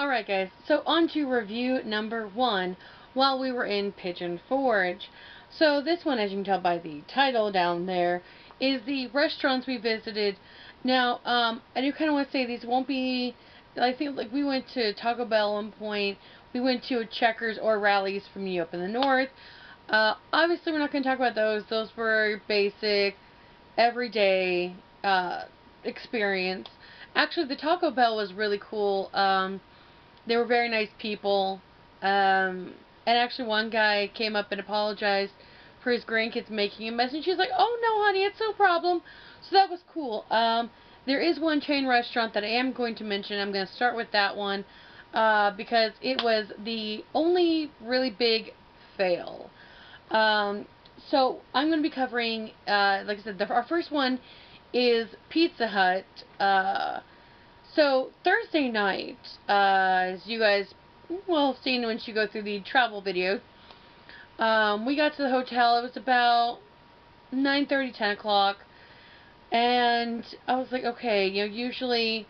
Alright guys, so on to review number 1 while we were in Pigeon Forge. So this one, as you can tell by the title down there, is the restaurants we visited. Now, I do kind of want to say these won't be, I think like we went to Taco Bell at one point, we went to Checkers or Rallies from you up in the north. Obviously we're not going to talk about those. Those were basic, everyday experience. Actually, the Taco Bell was really cool. They were very nice people. And actually one guy came up and apologized for his grandkids making a mess. And she's like, oh no honey, it's no problem. So that was cool. There is one chain restaurant that I am going to mention. I'm going to start with that one. Because it was the only really big fail. So I'm going to be covering, like I said, our first one is Pizza Hut. So Thursday night, as you guys will have seen once you go through the travel videos, we got to the hotel. It was about 9:30, 10 o'clock, and I was like, okay, usually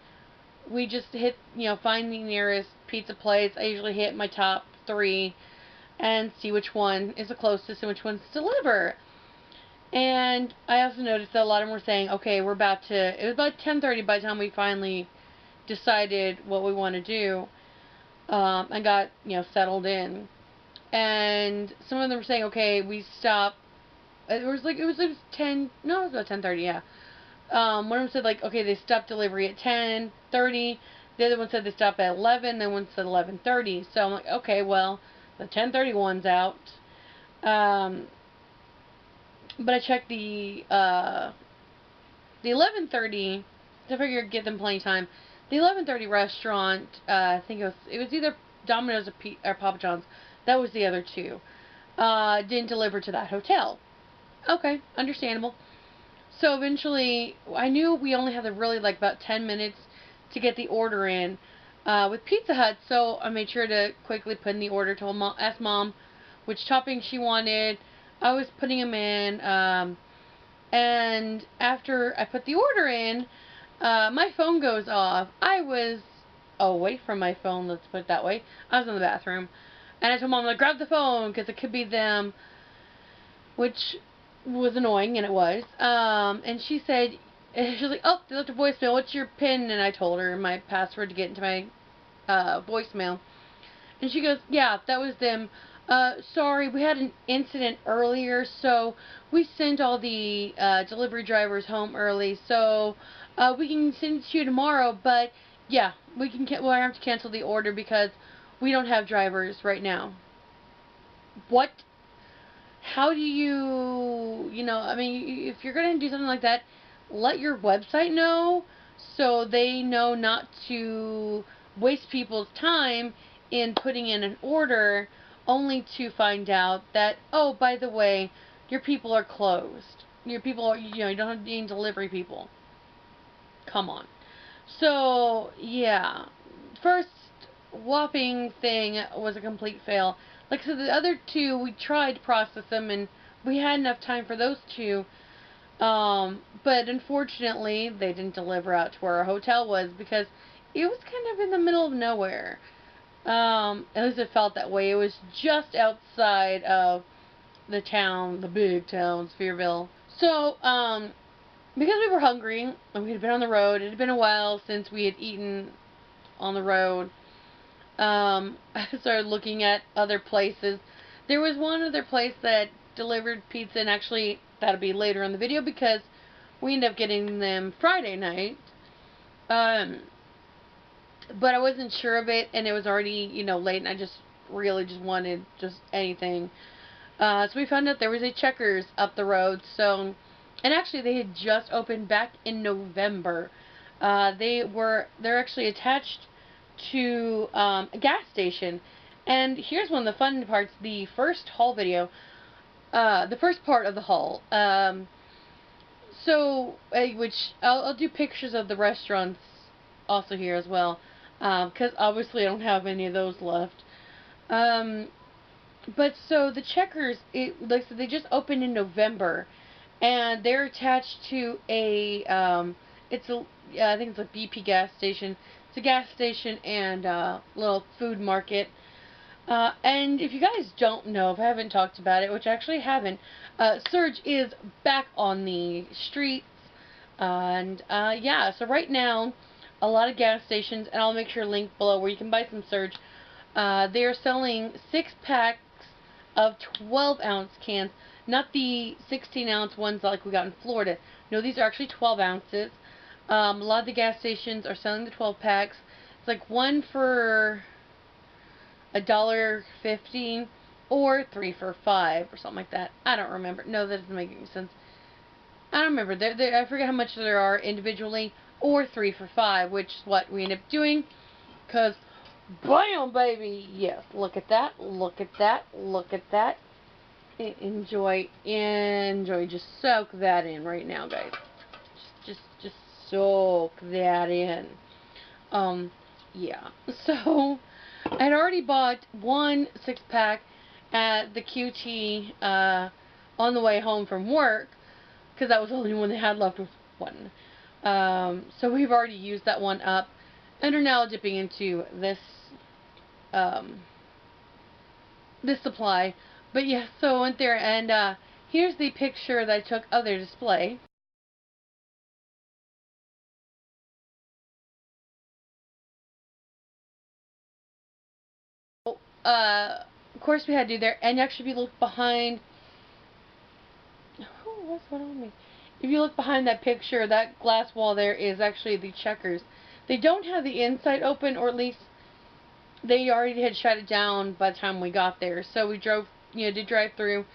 we just hit, find the nearest pizza place. I usually hit my top 3 and see which one is the closest and which ones to deliver. And I also noticed that a lot of them were saying, okay, it was about 10:30 by the time we finally decided what we want to do, and got, settled in. And some of them were saying, okay, we stop. It was 10, no, it was about 10:30, yeah. One of them said, like, okay, they stopped delivery at 10:30. The other one said they stopped at 11. Then one said 11:30. So I'm like, okay, well, the 10:30 one's out. But I checked the 11:30 to figure give them plenty of time. The 11:30 restaurant, I think it was either Domino's or Papa John's. That was the other two. Didn't deliver to that hotel. Okay, understandable. So eventually, I knew we only had really like about 10 minutes to get the order in with Pizza Hut. So I made sure to quickly put in the order. Asked Mom which toppings she wanted. I was putting them in, and after I put the order in, my phone goes off. I was away from my phone, let's put it that way. I was in the bathroom. And I told Mom, like, grab the phone, because it could be them. Which was annoying, and it was. And she said, she was like, oh, they left a voicemail. What's your PIN? And I told her my password to get into my voicemail. And she goes, yeah, that was them. Sorry, we had an incident earlier, so we sent all the delivery drivers home early, so we can send it to you tomorrow, but yeah, we'll have to cancel the order because we don't have drivers right now. What? How do you, I mean, if you're going to do something like that, let your website know so they know not to waste people's time in putting in an order only to find out that, oh, by the way, your people are closed. Your people are, you don't have any delivery people. Come on. So, yeah. First whopping thing was a complete fail. Like I said, the other two, we tried to process them, and we had enough time for those two. But unfortunately, they didn't deliver out to where our hotel was because it was kind of in the middle of nowhere. At least it felt that way. It was just outside of the town, the big town, Sphereville. So, because we were hungry, and we had been on the road, it had been a while since we had eaten on the road, I started looking at other places. There was one other place that delivered pizza, and actually, that'll be later in the video, because we ended up getting them Friday night. But I wasn't sure of it, and it was already, late, and I just really just wanted just anything. So we found out there was a Checkers up the road, so, and actually they had just opened back in November. They're actually attached to a gas station, and here's one of the fun parts, the first haul video, the first part of the haul, which I'll do pictures of the restaurants also here as well. Because obviously I don't have any of those left. But so the Checkers, like I said, they just opened in November, and they're attached to I think it's a BP gas station. It's a gas station and little food market. And if you guys don't know, if I haven't talked about it, which I actually haven't, Surge is back on the streets. And yeah, so right now, a lot of gas stations, and I'll make sure link below where you can buy some Surge. They are selling 6 packs of 12-ounce cans, not the 16-ounce ones like we got in Florida. No, these are actually 12 ounces. A lot of the gas stations are selling the 12 packs. It's like one for $1.15 or 3 for $5 or something like that. I don't remember. No, that doesn't make any sense. I don't remember. I forget how much there are individually, or 3 for $5, which is what we end up doing. Because, bam, baby! Yes, look at that. Look at that. Look at that. Enjoy. Just soak that in right now, guys. Just soak that in. Yeah. So, I'd already bought one 6-pack at the QT on the way home from work, because that was the only one they had left, was one. So we've already used that one up, and are now dipping into this this supply. But yeah, so I went there, and here's the picture that I took of their display. Of course we had to do there, and actually if you look behind, oh, what's going on with me? If you look behind that picture, that glass wall there is actually the Checkers. They don't have the inside open, or at least they already had shut it down by the time we got there. So we drove, did drive through,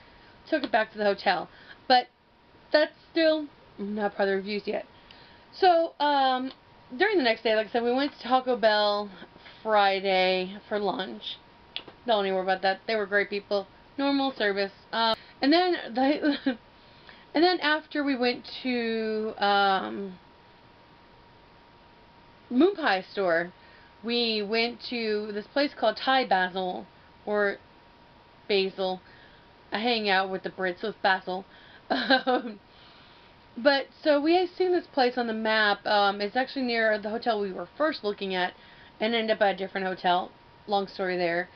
took it back to the hotel. But that's still not part of the reviews yet. So, during the next day, like I said, we went to Taco Bell Friday for lunch. Don't even worry about that. They were great people. Normal service. And then and then after we went to Moon Pie store, we went to this place called Thai Basil, or Basil. I hang out with the Brits, so it's Basil. But so we had seen this place on the map. It's actually near the hotel we were first looking at, and ended up at a different hotel. Long story there.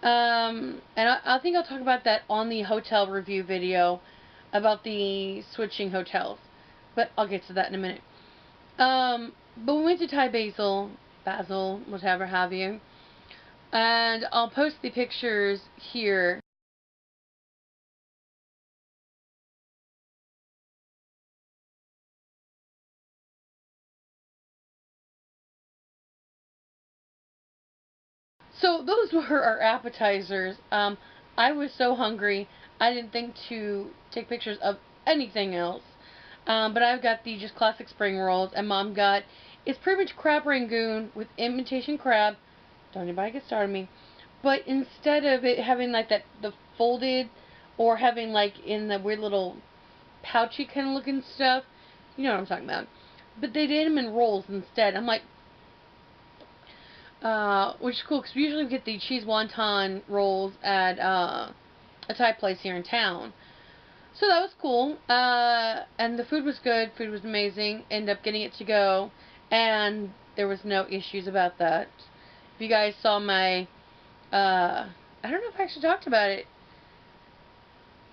And I think I'll talk about that on the hotel review video about the switching hotels. But I'll get to that in a minute. But we went to Thai Basil, whatever have you. And I'll post the pictures here. So those were our appetizers. I was so hungry, I didn't think to take pictures of anything else. But I've got the just classic spring rolls, and Mom got, it's pretty much crab rangoon with imitation crab. Don't anybody get started on me. But instead of it having like that, the folded, or having like in the weird little pouchy kind of looking stuff, you know what I'm talking about. But they did them in rolls instead. I'm like, which is cool, because we usually get the cheese wonton rolls at a Thai place here in town. So that was cool. And the food was good. Food was amazing. Ended up getting it to go, and there was no issues about that. If you guys saw my, I don't know if I actually talked about it.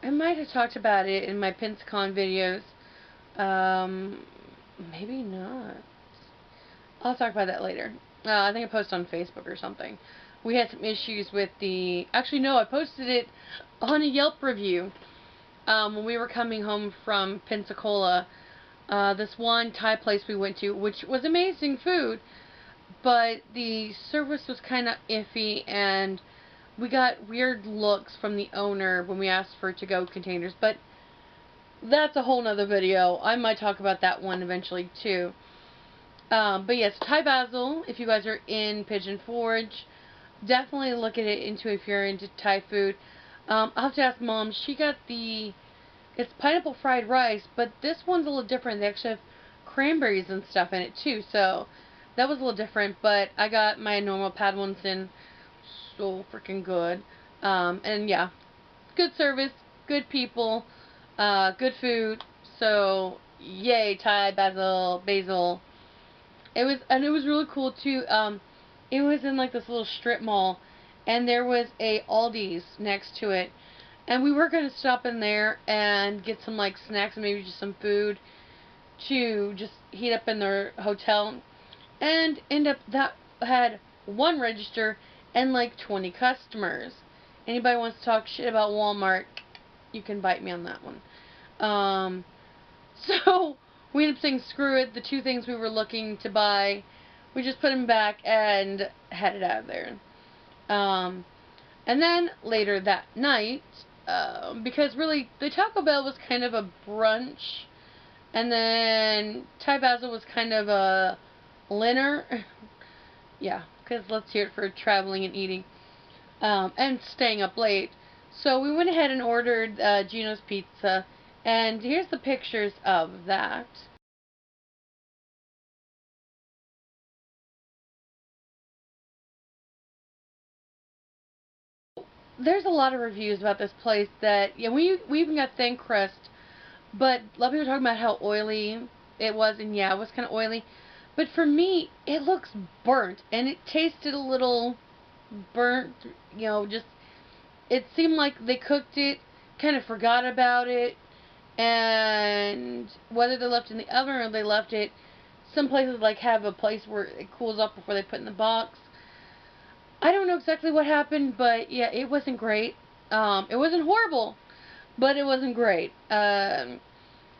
I might have talked about it in my Pensacon videos. Maybe not. I'll talk about that later. I think I posted on Facebook or something. We had some issues with the... Actually, no, I posted it on a Yelp review. When we were coming home from Pensacola, this one Thai place we went to, which was amazing food, but the service was kind of iffy, and we got weird looks from the owner when we asked for to-go containers. But that's a whole nother video. I might talk about that one eventually too. But yes, Thai Basil, if you guys are in Pigeon Forge, definitely look at it into if you're into Thai food. I'll have to ask Mom. She got it's pineapple fried rice, but this one's a little different. They actually have cranberries and stuff in it too, so that was a little different. But I got my normal pad ones in, so freaking good. And yeah, good service, good people, good food. So yay, Thai Basil. it was really cool too. It was in like this little strip mall, and there was a Aldi's next to it, and we were gonna stop in there and get some like snacks and maybe just some food to just heat up in their hotel, and end up that had one register and like 20 customers. Anybody wants to talk shit about Walmart, you can bite me on that one. Um, so we ended up saying screw it. The two things we were looking to buy, we just put them back and headed out of there. And then later that night, because really the Taco Bell was kind of a brunch, and then Thai Basil was kind of a dinner. Yeah, because let's hear it for traveling and eating, and staying up late. So we went ahead and ordered Gino's Pizza, and here's the pictures of that. There's a lot of reviews about this place that, yeah, we even got thin crust, but a lot of people talking about how oily it was, and yeah, it was kind of oily. But for me, it looks burnt, and it tasted a little burnt, just, it seemed like they cooked it, kind of forgot about it, and whether they left it in the oven or they left it, some places like have a place where it cools off before they put it in the box. I don't know exactly what happened, but yeah, it wasn't great. It wasn't horrible, but it wasn't great. And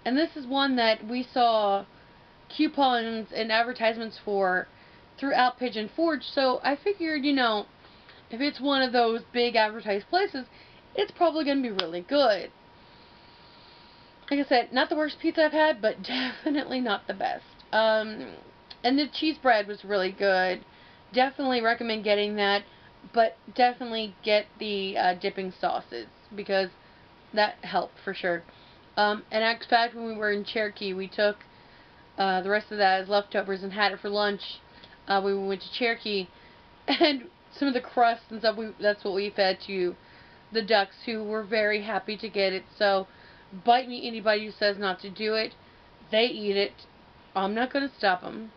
this is one that we saw coupons and advertisements for throughout Pigeon Forge, so I figured, if it's one of those big advertised places, it's probably going to be really good. Like I said, not the worst pizza I've had, but definitely not the best. And the cheese bread was really good. Definitely recommend getting that, but definitely get the dipping sauces, because that helped for sure. And in fact, when we were in Cherokee, we took the rest of that as leftovers and had it for lunch. We went to Cherokee, and some of the crust and stuff, that's what we fed to the ducks, who were very happy to get it. So, bite me anybody who says not to do it. They eat it. I'm not going to stop them.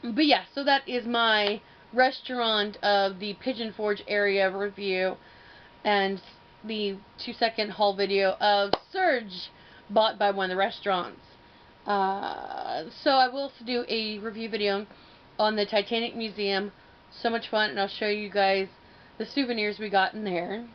But yeah, so that is my restaurant of the Pigeon Forge area review, and the 2-second haul video of Surge bought by one of the restaurants. So I will also do a review video on the Titanic Museum. So much fun, and I'll show you guys the souvenirs we got in there.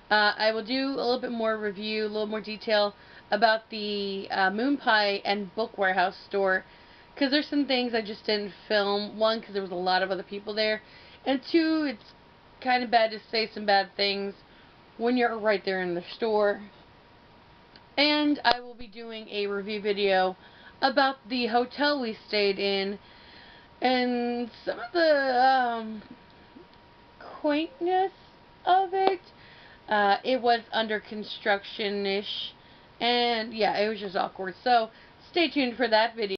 I will do a little bit more review, a little more detail about the Moon Pie and Book Warehouse store, because there's some things I just didn't film. One, because there was a lot of other people there, and two, it's kind of bad to say some bad things when you're right there in the store. And I will be doing a review video about the hotel we stayed in, and some of the quaintness of it. It was under construction-ish, and yeah, it was just awkward. So stay tuned for that video.